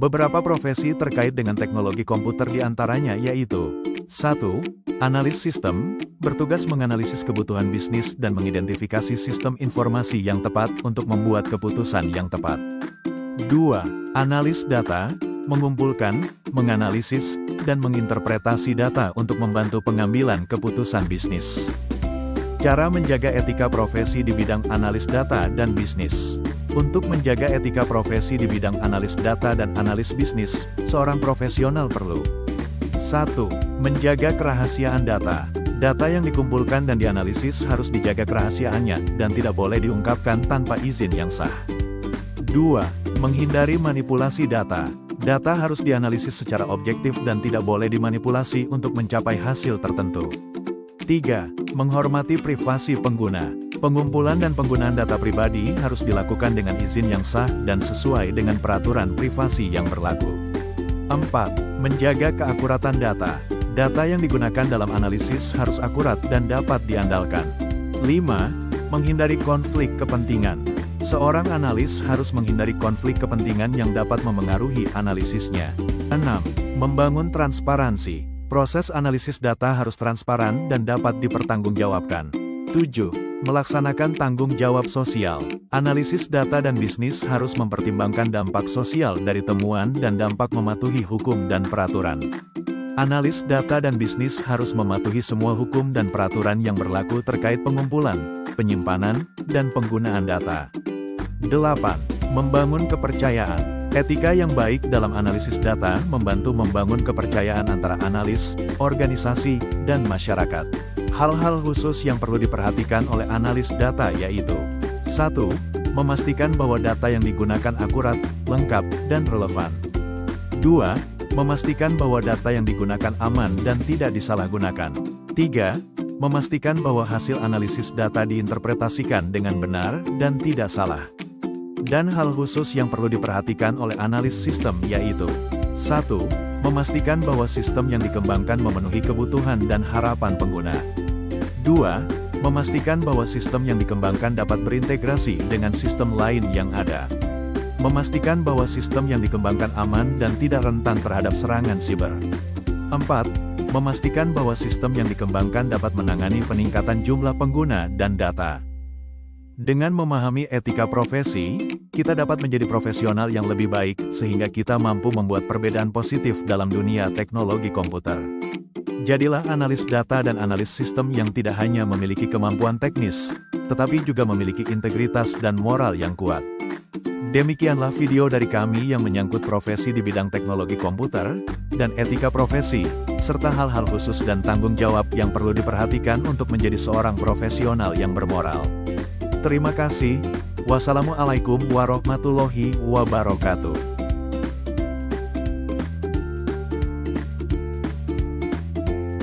Beberapa profesi terkait dengan teknologi komputer diantaranya yaitu 1. Analis sistem, bertugas menganalisis kebutuhan bisnis dan mengidentifikasi sistem informasi yang tepat untuk membuat keputusan yang tepat. 2. Analis data, mengumpulkan, menganalisis, dan menginterpretasi data untuk membantu pengambilan keputusan bisnis. Cara menjaga etika profesi di bidang analis data dan bisnis. Untuk menjaga etika profesi di bidang analis data dan analis bisnis, seorang profesional perlu 1. Menjaga kerahasiaan data. Data yang dikumpulkan dan dianalisis harus dijaga kerahasiaannya dan tidak boleh diungkapkan tanpa izin yang sah. 2. Menghindari manipulasi data. Data harus dianalisis secara objektif dan tidak boleh dimanipulasi untuk mencapai hasil tertentu. 3. Menghormati privasi pengguna. Pengumpulan dan penggunaan data pribadi harus dilakukan dengan izin yang sah dan sesuai dengan peraturan privasi yang berlaku. 4. Menjaga keakuratan data. Data yang digunakan dalam analisis harus akurat dan dapat diandalkan. 5. Menghindari konflik kepentingan. Seorang analis harus menghindari konflik kepentingan yang dapat memengaruhi analisisnya. 6. Membangun transparansi. Proses analisis data harus transparan dan dapat dipertanggungjawabkan. 7. Melaksanakan tanggung jawab sosial. Analisis data dan bisnis harus mempertimbangkan dampak sosial dari temuan dan dampak mematuhi hukum dan peraturan. Analis data dan bisnis harus mematuhi semua hukum dan peraturan yang berlaku terkait pengumpulan, penyimpanan, dan penggunaan data. 8. Membangun kepercayaan. Etika yang baik dalam analisis data membantu membangun kepercayaan antara analis, organisasi, dan masyarakat. Hal-hal khusus yang perlu diperhatikan oleh analis data yaitu 1. Memastikan bahwa data yang digunakan akurat, lengkap, dan relevan. 2. Memastikan bahwa data yang digunakan aman dan tidak disalahgunakan. 3. Memastikan bahwa hasil analisis data diinterpretasikan dengan benar dan tidak salah. Dan hal khusus yang perlu diperhatikan oleh analis sistem yaitu 1. Memastikan bahwa sistem yang dikembangkan memenuhi kebutuhan dan harapan pengguna. 2. Memastikan bahwa sistem yang dikembangkan dapat berintegrasi dengan sistem lain yang ada. Memastikan bahwa sistem yang dikembangkan aman dan tidak rentan terhadap serangan siber. 4. Memastikan bahwa sistem yang dikembangkan dapat menangani peningkatan jumlah pengguna dan data. Dengan memahami etika profesi, kita dapat menjadi profesional yang lebih baik sehingga kita mampu membuat perbedaan positif dalam dunia teknologi komputer. Jadilah analis data dan analis sistem yang tidak hanya memiliki kemampuan teknis, tetapi juga memiliki integritas dan moral yang kuat. Demikianlah video dari kami yang menyangkut profesi di bidang teknologi komputer, dan etika profesi, serta hal-hal khusus dan tanggung jawab yang perlu diperhatikan untuk menjadi seorang profesional yang bermoral. Terima kasih. Wassalamualaikum warahmatullahi wabarakatuh.